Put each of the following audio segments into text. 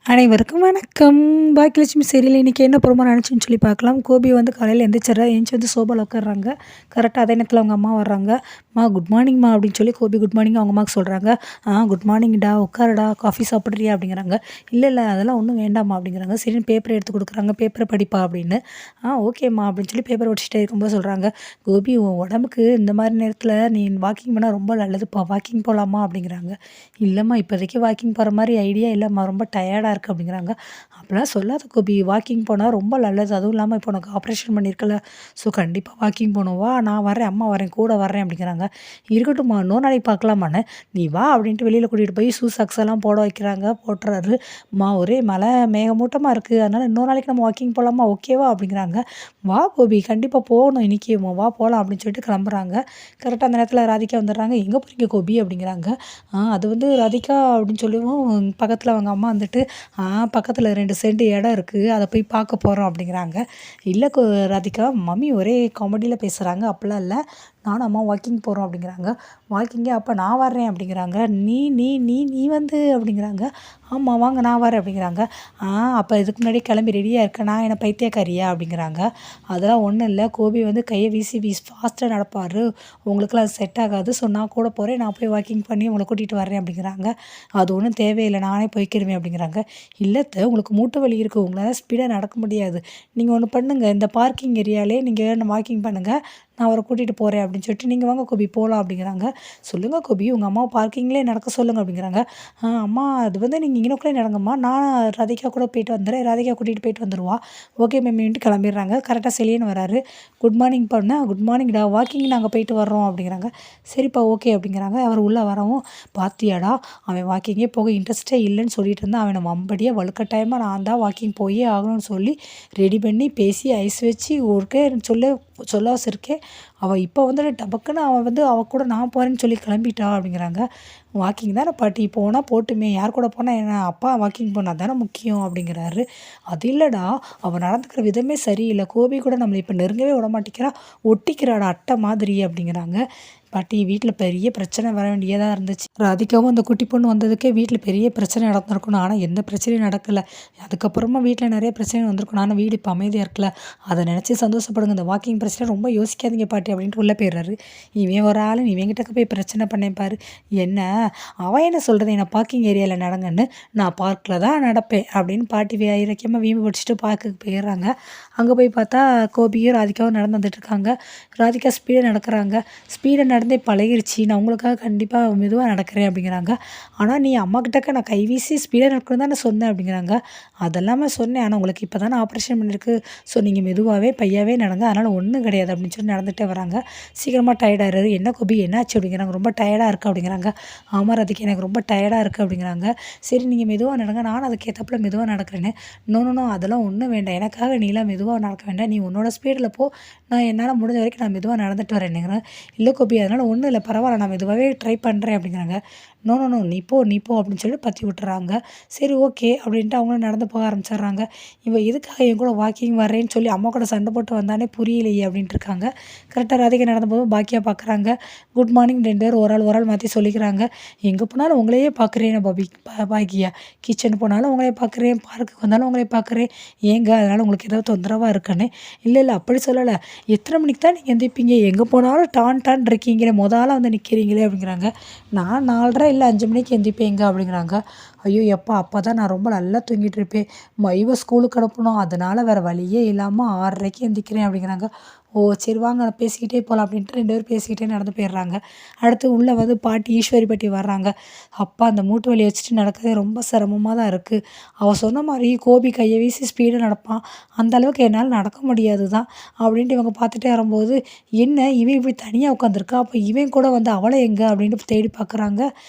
அனைவருக்கும் வணக்கம். பாக்கியலட்சுமி சீரியல் இன்றைக்கி என்ன ப்ரோமோ நடந்துச்சுன்னு சொல்லி பார்க்கலாம். கோபி வந்து காலையில் எந்திரிச்சிடுறா. வந்து சோபாவில் உட்காடுறாங்க. கரெக்டாக அதே நேரத்தில் அவங்க அம்மா வர்றாங்க. "மா குட் மார்னிங்மா" அப்படின்னு சொல்லி கோபி குட் மார்னிங் அவங்க அம்மாவுக்கு சொல்கிறாங்க. குட் மார்னிங்டா, உட்காருடா, காஃபி சாப்பிட்றியா அப்படிங்கிறாங்க. "இல்லை இல்லை அதெல்லாம் ஒன்றும் வேண்டாம்மா" அப்படிங்கிறாங்க. சரின்னு பேப்பரை எடுத்து கொடுக்குறாங்க. "பேப்பரை படிப்பா" அப்படின்னு. ஓகேம்மா" அப்படின்னு சொல்லி பேப்பரை படிச்சுட்டே இருக்கும்போது சொல்கிறாங்க. "கோபி உன் உடம்புக்கு இந்த மாதிரி நேரத்தில் நீ வாக்கிங் பண்ணால் ரொம்ப நல்லதுப்பா, வாக்கிங் போகலாமா" அப்படிங்கிறாங்க. "இல்லைம்மா இப்போதைக்கு வாக்கிங் போகிற மாதிரி ஐடியா இல்லைம்மா, ரொம்ப டயர்டாக இருக்குது" அப்படிங்கிறாங்க. "அப்படிலாம் சொல்லாத கோபி, வாக்கிங் போனால் ரொம்ப நல்லது. அதுவும் இல்லாமல் இப்போ உனக்கு ஆப்ரேஷன் பண்ணியிருக்கல, ஸோ கண்டிப்பாக வாக்கிங் போகணும். வா நான் வரேன், அம்மா வரேன், கூட வரேன்" அப்படிங்கிறாங்க. "இருக்கட்டும்மா, இன்னொரு நாளைக்கு பார்க்கலாமான்னு." "நீ வா" அப்படின்ட்டு வெளியில் கூட்டிகிட்டு போய் ஷூ சாக்ஸ் எல்லாம் போட வைக்கிறாங்க. போட்டுறாரு. "அம்மா ஒரே மழை மேகமூட்டமாக இருக்குது, அதனால் இன்னொரு நாளைக்கு நம்ம வாக்கிங் போகலாமா, ஓகேவா" அப்படிங்கிறாங்க. "வா கோபி, கண்டிப்பாக போகணும் இன்றைக்கி, வா போகலாம்" அப்படின்னு சொல்லிட்டு கிளம்புறாங்க. கரெக்டாக அந்த நேரத்தில் ராதிகா வந்துடுறாங்க. "எங்கே போகிறீங்க கோபி" அப்படிங்கிறாங்க. அது வந்து ராதிகா அப்படின்னு சொல்லவும் பக்கத்தில் அவங்க அம்மா வந்துட்டு, பக்கத்தில் 2 சென்ட் இடம் இருக்குது, அதை போய் பார்க்க போகிறோம்" அப்படிங்கிறாங்க. "இல்லை ராதிகா, மம்மி ஒரே காமெடியில் பேசுகிறாங்க, அப்படிலாம் இல்லை. நானும் அம்மா வாக்கிங் போகிறோம்" அப்படிங்கிறாங்க. "வாக்கிங்கே அப்போ நான் வர்றேன்" அப்படிங்கிறாங்க. "நீ நீ நீ நீ வந்து" அப்படிங்கிறாங்க. "ஆமாம் வாங்க நான் வரேன்" அப்படிங்கிறாங்க. அப்போ இதுக்கு முன்னாடி கிளம்பி ரெடியாக இருக்கேன், நான் என்ன பைத்தியக்காரியா" அப்படிங்கிறாங்க. "அதெல்லாம் ஒன்றும் இல்லை, கோபி வந்து கையை வீசி ஃபாஸ்ட்டாக நடப்பார், உங்களுக்குலாம் அது செட் ஆகாது. ஸோ நான் கூட போகிறேன், நான் போய் வாக்கிங் பண்ணி உங்களை கூட்டிகிட்டு வரேன்" அப்படிங்கிறாங்க. "அது ஒன்றும் தேவையில்லை, நானே போய்க்கிருவேன்" அப்படிங்கிறாங்க. "இல்லத்த, உங்களுக்கு மூட்டு வலி இருக்குது, உங்களால் ஸ்பீடாக நடக்க முடியாது. நீங்கள் ஒன்று பண்ணுங்கள், இந்த பார்க்கிங் ஏரியாலே நீங்கள் வாக்கிங் பண்ணுங்கள், நான் அவரை கூட்டிகிட்டு போகிறேன்" அப்படின்னு சொல்லிட்டு, "நீங்கள் வாங்க கோபி போகலாம்" அப்படிங்கிறாங்க. "சொல்லுங்கள் கோபி, உங்கள் அம்மாவை பார்க்கிங்லேயே நடக்க சொல்லுங்கள்" அப்படிங்கிறாங்க. "அம்மா அது வந்து நீங்கள் இங்கனக்குள்ளே நடங்கம்மா, நான் ராதிகா கூட போயிட்டு வந்துடுறேன், ராதிகா கூட்டிகிட்டு போயிட்டு வந்துடுவா." "ஓகே மேம்ன்ட்டு கிளம்பிடுறாங்க. கரெக்டாக செலியன் வராரு. "குட் மார்னிங் பண்ண." "குட் மார்னிங்டா, வாக்கிங் நாங்கள் போயிட்டு வர்றோம்" அப்படிங்கிறாங்க. "சரிப்பா ஓகே" அப்படிங்கிறாங்க. அவர் உள்ளே வரவும், "பாத்தியாடா, அவன் வாக்கிங்கே போக இன்ட்ரெஸ்ட்டே இல்லைன்னு சொல்லிட்டு இருந்தான், அவனை வம்படியாக வலுக்கட்டாயமாக நான் தான் வாக்கிங் போயே ஆகணும்னு சொல்லி ரெடி பண்ணி பேசி ஐஸ் வச்சு ஒருக்கே சொல்ல வச்சிருக்கேன். அவள் இப்போ வந்துட்டு டபக்குன்னு அவன் வந்து அவள் கூட நான் போகிறேன்னு சொல்லி கிளம்பிட்டா" அப்படிங்கிறாங்க. "வாக்கிங் தானே பாட்டி, போனால் போட்டுமே, யார் கூட போனால் என்ன, அப்பா வாக்கிங் போனால் தானே முக்கியம்" அப்படிங்கிறாரு. "அது இல்லைடா, அவள் நடந்துக்கிற விதமே சரியில்லை, கோபி கூட நம்மளை இப்போ நெருங்கவே விட மாட்டேங்கிறா, ஒட்டிக்கிறாடா அட்டை மாதிரி" அப்படிங்கிறாங்க. "பாட்டி வீட்டில் பெரிய பிரச்சனை வர வேண்டியதாக இருந்துச்சு. ராதிகாவும் அந்த குட்டி பொண்ணு வந்ததுக்கே வீட்டில் பெரிய பிரச்சனை நடந்திருக்கணும், ஆனால் எந்த பிரச்சனையும் நடக்கலை. அதுக்கப்புறமா வீட்டில் நிறைய பிரச்சனை வந்திருக்கணும், ஆனால் வீடு இப்போ அமைதியாக இருக்கல. அதை நினச்சி சந்தோஷப்படுங்க. இந்த வாக்கிங் பிரச்சனை ரொம்ப யோசிக்காதீங்க பாட்டி" அப்படின்ட்டு உள்ளே போயிடுறாரு. இவன் ஒரு ஆள், இவங்கிட்ட போய் பிரச்சனை பண்ணேன் பாரு. "என்ன அவன் என்ன சொல்கிறது, என்னை பார்க்கிங் ஏரியாவில் நடங்கன்னு, நான் பார்க்கில் தான் நடப்பேன்" அப்படின்னு பாட்டி இறக்கியமாக வீம்பு பிடிச்சிட்டு பார்க்குக்கு போயிடுறாங்க. அங்கே போய் பார்த்தா கோபியும் ராதிகாவும் நடந்து வந்துட்டுருக்காங்க. ராதிகா ஸ்பீடாக நடக்கிறாங்க. "ஸ்பீடாக நடந்தே பழகிருச்சு, நான் உங்களுக்காக கண்டிப்பாக மெதுவாக நடக்கிறேன்" அப்படிங்கிறாங்க. "ஆனால் நீ அம்மாக்கிட்டக்க நான் கை வீசி ஸ்பீடாக நடக்கணும் தானே சொன்னேன்" அப்படிங்கிறாங்க. "அதெல்லாமே சொன்னேன், ஆனால் உங்களுக்கு இப்போ தானே ஆப்ரேஷன் பண்ணியிருக்கு, ஸோ நீங்கள் மெதுவாகவே பையாவே நடங்க, அதனால் ஒன்றும் கிடையாது" அப்படின்னு சொல்லி நடந்துகிட்டே வராங்க. சீக்கிரமாக டயர்டாகிறாரு. "என்ன கோபி என்னாச்சு" அப்படிங்கிறாங்க. "ரொம்ப டயர்டாக இருக்குது" அப்படிங்கிறாங்க. "ஆமாம் ராதிகா, எனக்கு ரொம்ப டயர்டாக இருக்குது" அப்படிங்கிறாங்க. "சரி நீங்கள் மெதுவாக நடங்க, நானும் அதுக்கேற்றப்பல மெதுவாக நடக்கிறேன்னு." "நோ நோ நோ, அதெல்லாம் ஒன்றும் வேண்டாம், எனக்காக நீலாம் மெதுவாக நடக்க வேண்டாம், நீ உன்னோட ஸ்பீடில் போ, நான் என்னால் முடிஞ்ச வரைக்கும் நான் மெதுவாக நடந்துட்டு வரேன்னுங்கிறேன்." "இல்லை கோபி, அதனால் ஒன்றும் இல்லை, பரவாயில்ல, நான் மெதுவாகவே ட்ரை பண்ணுறேன்" அப்படிங்கிறாங்க. "நோ நோ நோ, நீ போ நீ போ" அப்படின்னு சொல்லி பற்றி விட்டுறாங்க. சரி ஓகே அப்படின்ட்டு அவங்களும் நடந்து போக ஆரம்பிச்சிடுறாங்க. இவன் எதுக்காக என் கூட வாக்கிங் வரேன்னு சொல்லி அம்மா கூட சண்டை போட்டு வந்தானே புரியலையே அப்படின்ட்டு இருக்காங்க. கரெக்டாக ராதிகா நடந்தபோது பாக்கியா பார்க்குறாங்க. குட் மார்னிங் 2 பேரும் ஒரு ஆள் மாற்றி சொல்லிக்கிறாங்க. "எங்கே போனாலும் உங்களையே பார்க்குறேன் பாக்கியா, கிச்சன் போனாலும் உங்களே பார்க்குறேன், பார்க்குக்கு வந்தாலும் உங்களே பார்க்குறேன், ஏங்க அதனால் உங்களுக்கு ஏதாவது தொந்தரவாக இருக்கான்னு?" "இல்லை இல்லை அப்படி சொல்லலை, எத்தனை மணிக்கு தான் நீங்கள் எந்திரிப்பீங்க, எங்கே போனாலும் டான் இருக்கீங்களே, ஆளாக வந்து நிற்கிறீங்களே" அப்படிங்கிறாங்க. "நான் 4:30 இல்லை 5 மணிக்கு எந்திரிப்பேங்க" அப்படிங்கிறாங்க. "ஐயோ எப்பா, அப்போ தான் நான் ரொம்ப நல்லா தூங்கிட்டு இருப்பேன், இவ ஸ்கூலுக்கு அனுப்பணும், அதனால் வேறு வழியே இல்லாமல் 6:30க்கு எந்திரிக்கிறேன்" அப்படிங்கிறாங்க. "ஓ சரி வாங்க, நான் பேசிக்கிட்டே போகலாம்" அப்படின்ட்டு 2 பேரும் பேசிக்கிட்டே நடந்து போயிடுறாங்க. அடுத்து உள்ளே வந்து பாட்டி ஈஸ்வரி பாட்டி வர்றாங்க. "அப்பா, அந்த மூட்டு வலி வச்சுட்டு நடக்கிறதே ரொம்ப சிரமமாக தான் இருக்குது. அவள் சொன்ன மாதிரி கோபி கையை வீசி ஸ்பீடாக நடப்பான், அந்த அளவுக்கு என்னால் நடக்க முடியாது தான்" அப்படின்ட்டு இவங்க பார்த்துட்டே வரும்போது, "என்ன இவன் இப்படி தனியாக உட்காந்துருக்கா, அப்போ இவன் கூட வந்து அவளை எங்கே" அப்படின்ட்டு தேடி பார்க்குறாங்க.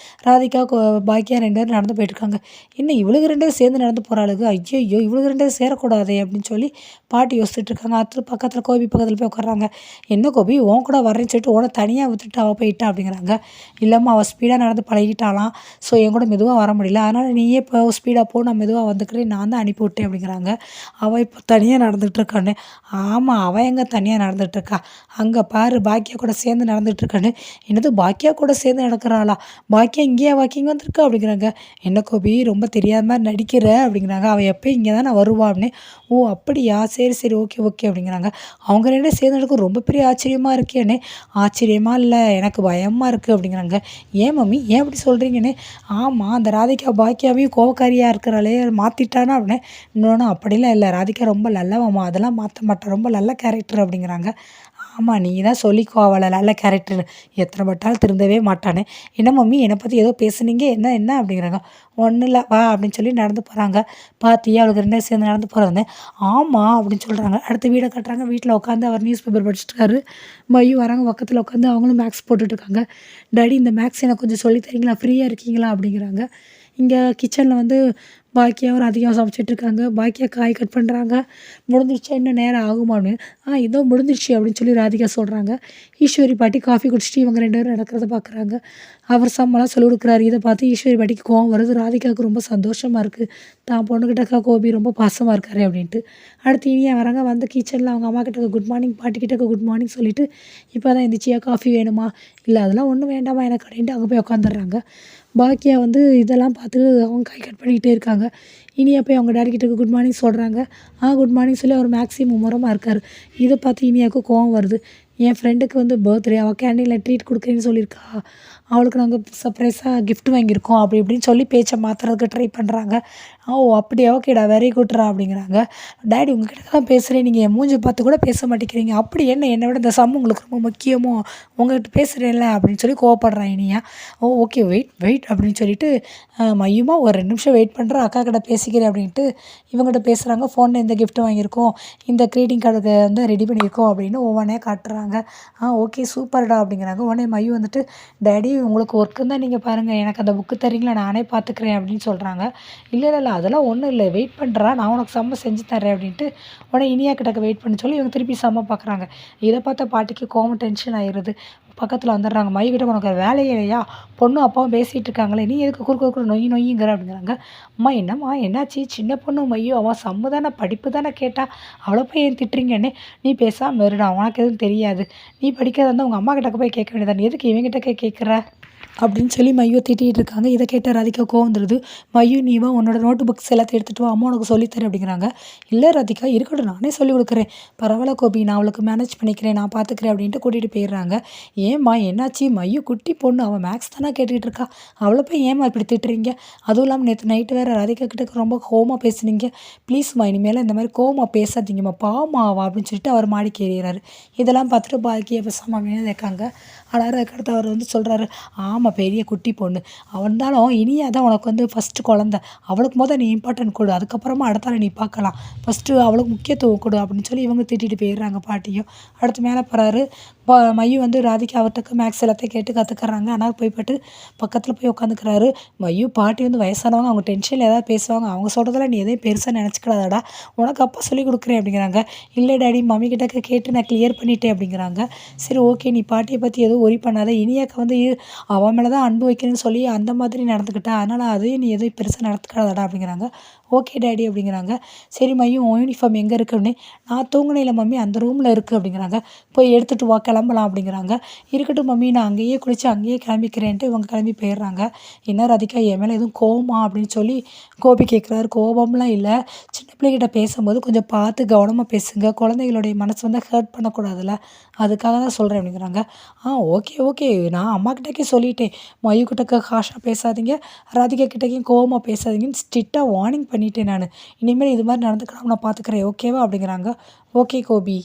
ராதிகா பாக்கியா 2 பேரும் நடந்து போயிட்டுருக்காங்க. "என்ன இவளுக 2 பேரும் சேர்ந்து நடந்து போகிறாளுக, ஐயையோ இவளுக 2 பேரும் சேரக்கூடாதே" அப்படின்னு சொல்லி பாட்டி யோசிச்சுட்டு இருக்காங்க. அடுத்து பக்கத்தில் கோபி பக்கத்தில் போய் உட்கார்றாங்க. "என்ன கோபி உன் கூட வரேன்னு சொல்லிட்டு உன்னை தனியாக விட்டுட்டு அவள் போயிட்டா" அப்படிங்கிறாங்க. "இல்லைம்மா அவள் ஸ்பீடாக நடந்து பழகிட்டாளாம். ஸோ என் கூட மெதுவா வர முடியல. அதனால் நீயே இப்போ ஸ்பீடாக போ நான் மெதுவா வந்துக்கிறேன். நான் தான் அனுப்பி விட்டேன்" அப்படிங்கிறாங்க. "அவள் இப்போ தனியாக நடந்துகிட்டு இருக்கான்னு." "ஆமாம் அவள் எங்கே தனியாக நடந்துகிட்டு இருக்கா? அங்கே பாரு பாக்கியா கூட சேர்ந்து நடந்துகிட்டு இருக்கான்னு." "என்னது பாக்கியா கூட சேர்ந்து நடக்கிறாளா? பாக்கியா இங்கேயா வாக்கிங் வந்திருக்கா?" அப்படிங்கிறாங்க. "என்ன கோபி ரொம்ப தெரியாத மாதிரி நடிக்கிற" அப்படிங்கிறாங்க. "அவள் எப்பயும் இங்கே தானே வருவா" அப்படின்னு. "ஓ அப்படியா? சரி சரி ஓகே ஓகே" அப்படிங்கிறாங்க. அவங்க 2 பேரும் சேர்ந்து நடக்க ரொம்ப பெரிய ஆச்சரியமா இருக்கேன்னு. "ஆச்சரியமா இல்லை எனக்கு பயமா இருக்குது" அப்படிங்கிறாங்க. "ஏன் மம்மி ஏன் அப்படி சொல்கிறீங்கன்னு?" "ஆமாம் அந்த ராதிகா பாக்கியாவையும் கோவக்காரியாக இருக்கிறாளே மாற்றிட்டானா" அப்படின்னு. "இன்னொன்று அப்படிலாம் இல்லை ராதிகா ரொம்ப நல்லவம்மா அதெல்லாம் மாற்ற மாட்டா ரொம்ப நல்ல கேரக்டர்" அப்படிங்கிறாங்க. "ஆமாம் நீ தான் சொல்லிக்கோ அவளை நல்ல கேரக்டர்னு எத்தனை பட்டாலும் திருந்தவே மாட்டானே." "என்ன மம்மி என்னை பற்றி ஏதோ பேசுனீங்க என்ன என்ன?" அப்படிங்கிறாங்க. "ஒன்றும் இல்லை வா" அப்படின்னு சொல்லி நடந்து போகிறாங்க. "பார்த்தியா அவளுக்கு 2 பேரும் சேர்ந்து நடந்து போகிறதுன்னு." "ஆமாம்" அப்படின்னு சொல்கிறாங்க. அடுத்து வீடை கட்டுறாங்க. வீட்டில் உட்காந்து அவர் நியூஸ் பேப்பர் படிச்சுட்டுருக்காரு. மயு வராங்க பக்கத்தில் உட்காந்து அவங்களும் மேக்ஸ் போட்டுட்ருக்காங்க. "டாடி இந்த மேக்ஸ் எனக்கு கொஞ்சம் சொல்லி தரீங்களா ஃப்ரீயாக இருக்கீங்களா?" அப்படிங்கிறாங்க. இங்கே கிச்சனில் வந்து பாக்கியாவும் ராதிகாவும் சமைச்சிட்ருக்காங்க. பாக்கியா காய் கட் பண்ணுறாங்க. "முடிஞ்சிருச்சா இன்னும் நேரம் ஆகுமா?" அப்படின்னு. இதோ முடிஞ்சிருச்சு" அப்படின்னு சொல்லி ராதிகா சொல்கிறாங்க. ஈஸ்வரி பாட்டி காஃபி குடிச்சிட்டு இவங்க 2 பேரும் நடக்கிறத பார்க்குறாங்க. அவர் சம்மெல்லாம் சொல்லிக் கொடுக்குறாரு. இதை பார்த்து ஈஸ்வரி பாட்டிக்கு கோவம் வருது. ராதிகாவுக்கு ரொம்ப சந்தோஷமாக இருக்குது. தான் பொண்ணுக்கிட்டக்கா கோபி ரொம்ப பாசமாக இருக்காரு அப்படின்ட்டு. அடுத்து இனியா வராங்க. வந்து கிச்சனில் அவங்க அம்மா கிட்ட குட் மார்னிங் பாட்டிக்கிட்ட குட் மார்னிங் சொல்லிவிட்டு, "இப்போ தான் எந்திரிச்சியா காஃபி வேணுமா?" "இல்லை அதெல்லாம் ஒன்றும் வேண்டாமா எனக்கு" அப்படின்ட்டு அங்கே போய் உட்காந்துடுறாங்க. பாக்கியா வந்து இதெல்லாம் பார்த்து அவங்க காய் கட் பண்ணிக்கிட்டே இருக்காங்க. இனியா போய் அவங்க டாடி கிட்ட குட் மார்னிங் சொல்கிறாங்க. குட் மார்னிங் சொல்லி அவர் மேக்ஸிமம் மும்முரமாக இருக்கார். இதை பார்த்து இனியாவுக்கு கோவம் வருது. என் ஃப்ரெண்டுக்கு வந்து பர்த்டே அவள் கேண்டீனில் ட்ரீட் கொடுக்குறேன்னு சொல்லியிருக்கா. அவளுக்கு நாங்கள் சர்ப்ரைஸாக கிஃப்ட் வாங்கியிருக்கோம் அப்படி இப்படின்னு சொல்லி பேச்சை மாற்றுறதுக்கு ட்ரை பண்ணுறாங்க. "ஓ அப்படியா ஓகேடா வெரி குட்ரா" அப்படிங்கிறாங்க. "டாடி உங்ககிட்ட தான் பேசுகிறேன் நீங்கள் என் மூஞ்சி பார்த்து கூட பேச மாட்டேங்கிறீங்க. அப்படி என்ன என்னை விட இந்த சம் உங்களுக்கு ரொம்ப முக்கியமோ உங்கள்கிட்ட பேசுகிறேன்ல" அப்படின்னு சொல்லி கோவப்படுறான் இனியா. "ஓ ஓகே வெயிட் வெயிட்" அப்படின்னு சொல்லிட்டு மையுமா ஒரு 2 நிமிஷம் வெயிட் பண்ணுறேன் அக்கா கிட்ட பேசிக்கிறேன் அப்படின்ட்டு இவங்ககிட்ட பேசுகிறாங்க. ஃபோனில் இந்த கிஃப்ட் வாங்கியிருக்கோம் இந்த க்ரீட்டிங் கார்டுக்கு வந்து ரெடி பண்ணியிருக்கோம் அப்படின்னு ஒவ்வொன்றே காட்டுறாங்க. ஓகே சூப்பர்டா" அப்படிங்கிறாங்க. உடனே மையு வந்துட்டு, "டாடி உங்களுக்கு ஒர்க் இருந்தால் நீங்கள் பாருங்கள் எனக்கு அந்த புக்கு தரீங்களா நானே பார்த்துக்கிறேன்" அப்படின்னு சொல்கிறாங்க. "இல்லை இல்லை இல்லை அதெல்லாம் ஒன்றும் இல்லை வெயிட் பண்ணுறா நான் உனக்கு செம்ம செஞ்சு தரேன்" அப்படின்ட்டு உடனே இனியா கிட்டக்க வெயிட் பண்ண சொல்லி இவங்க திருப்பி செம்ம பார்க்குறாங்க. இதை பார்த்தா பாட்டிக்கு கோவம் டென்ஷன் ஆயிடுது. பக்கத்தில் வந்துடுறாங்க. "மையு கிட்ட உனக்கு வேலையே இல்லையா? பொண்ணும் அப்பாவும் பேசிகிட்டு இருக்காங்களே நீ எதுக்கு குறுக்க குறுக்க நொய் நொய்ங்கிற" அப்படிங்கிறாங்க. "அம்மா என்னம்மா என்னாச்சு சின்ன பொண்ணு மையு அவன் சம்மு தானே படிப்பு தானே கேட்டா அவளை போய் ஏன் திட்டுறீங்கன்னு?" "நீ பேசாமல் இருடா உனக்கு எதுவும் தெரியாது. நீ படிக்கிறதா இருந்தால் உங்கள் அம்மா கிட்டக்க போய் கேட்க வேண்டியதானே எதுக்கு இவங்கிட்ட கேட்குற" அப்படின்னு சொல்லி மையு திட்டிகிட்டு இருக்காங்க. இதை கேட்ட ராதிகா கோவம் வந்துடுது. "மையு நீ வா உன்னோட நோட்டு புக்ஸ் எல்லாத்தையும் எடுத்துகிட்டு வா அம்மா உனக்கு சொல்லித்தரேன்" அப்படிங்கிறாங்க. "இல்லை ராதிகா இருக்கட்டும் நானே சொல்லிக் கொடுக்குறேன். பரவாயில்ல கோபி நான் அவளுக்கு மேனேஜ் பண்ணிக்கிறேன் நான் பார்த்துக்கிறேன்" அப்படின்ட்டு கூட்டிகிட்டு போயிடுறாங்க. "ஏம்மா என்னாச்சு மையு குட்டி பொண்ணு அவள் மேக்ஸ் தானே கேட்டுக்கிட்டு இருக்கா அவளை போய் ஏம்மா இப்படி திட்டுறீங்க? அதுவும் இல்லாமல் நேற்று நைட்டு வேறு ராதிகா கிட்ட ரொம்ப கோவமாக பேசுனீங்க. ப்ளீஸ்மா இனிமேல் இந்த மாதிரி கோவமாக பேசாதீங்கம்மா பாவமா அவள்" அப்படின்னு சொல்லிட்டு அவர் மாடிக்கு ஏறிறாரு. இதெல்லாம் பார்த்துட்டு பாக்கியா பேசாமல் அமைதியாக இருக்காங்க. ஆனால் அதுக்கடுத்து அவர் வந்து சொல்கிறாரு, "ஆமாம் பெரிய குட்டி பொண்ணு அவள் இருந்தாலும் இனியா தான் உனக்கு வந்து ஃபஸ்ட்டு குழந்த அவளுக்கு நீ இம்பார்ட்டன்ட் கொடு அதுக்கப்புறமா அடுத்தால நீ பார்க்கலாம் ஃபஸ்ட்டு அவளுக்கு முக்கியத்துவம் கொடு" அப்படின்னு சொல்லி இவங்க திட்டிட்டு போயிடுறாங்க பாட்டியும். அடுத்து மேலே போகிறாரு. மையு வந்து ராதிகா அவர்கிட்ட மேக்ஸ் எல்லாத்தையும் கேட்டு கற்றுக்குறாங்க. ஆனால் போய்பட்டு பக்கத்தில் போய் உட்காந்துக்கிறாரு. மையு பாட்டி வந்து வயசானவங்க அவங்க டென்ஷனில் ஏதாவது பேசுவாங்க அவங்க சொல்கிறதெல்லாம் நீ எதையும் பெருசாக நினச்சிக்கூடாதாடா உனக்கு அப்பா சொல்லிக் கொடுக்குறேன் அப்படிங்கிறாங்க. "இல்லை டாடி மம்மி கிட்ட கேட்டு நான் கிளியர் பண்ணிட்டேன்" அப்படிங்கிறாங்க. "சரி ஓகே நீ பாட்டியை பற்றி எதுவும் ஒரி பண்ணாத இனியாக்க வந்து அவன் மேலே தான் அன்பு வைக்கணும்னு சொல்லி அந்த மாதிரி நடந்துக்கிட்டா அதனால் அதையும் நீ எதுவும் பெருசாக நடத்துக்காதடா" அப்படிங்கிறாங்க. "ஓகே டாடி" அப்படிங்கிறாங்க. "சரி மையும் உன் யூனிஃபார்ம் எங்கே இருக்குது" அப்படின்னு. "நான் தூங்குனையில் மம்மி அந்த ரூமில் இருக்குது" அப்படிங்கிறாங்க. "போய் எடுத்துகிட்டு வா கிளம்பலாம்" அப்படிங்கிறாங்க. "இருக்கட்டும் மம்மி நான் அங்கேயே குளித்து அங்கேயே கிளம்பிக்கிறேன்ட்டு" இவங்க கிளம்பி போயிடுறாங்க. "என்ன ராதிகா என் மேலே எதுவும் கோவமா?" அப்படின்னு சொல்லி கோபி கேட்குறாரு. "கோபம்லாம் இல்லை சின்ன பிள்ளைகிட்ட பேசும்போது கொஞ்சம் பார்த்து கவனமாக பேசுங்க குழந்தைகளுடைய மனசு வந்து ஹர்ட் பண்ணக்கூடாதுல்ல அதுக்காக தான் சொல்கிறேன்" அப்படிங்கிறாங்க. ஓகே ஓகே நான் அம்மா கிட்டக்கே சொல்லிட்டேன் மயு கிட்டக்க ஹாஷாக பேசாதீங்க ராதிகா கிட்டக்கையும் கோவமாக பேசாதீங்கன்னு ஸ்ட்ரிக்டாக வார்னிங் பண்ணிட்டேன் நான் இனிமேல் இது மாதிரி நடந்துக்காம நான் பார்த்துக்கிறேன் ஓகேவா அப்படிங்கிறாங்க. "ஓகே கோபி"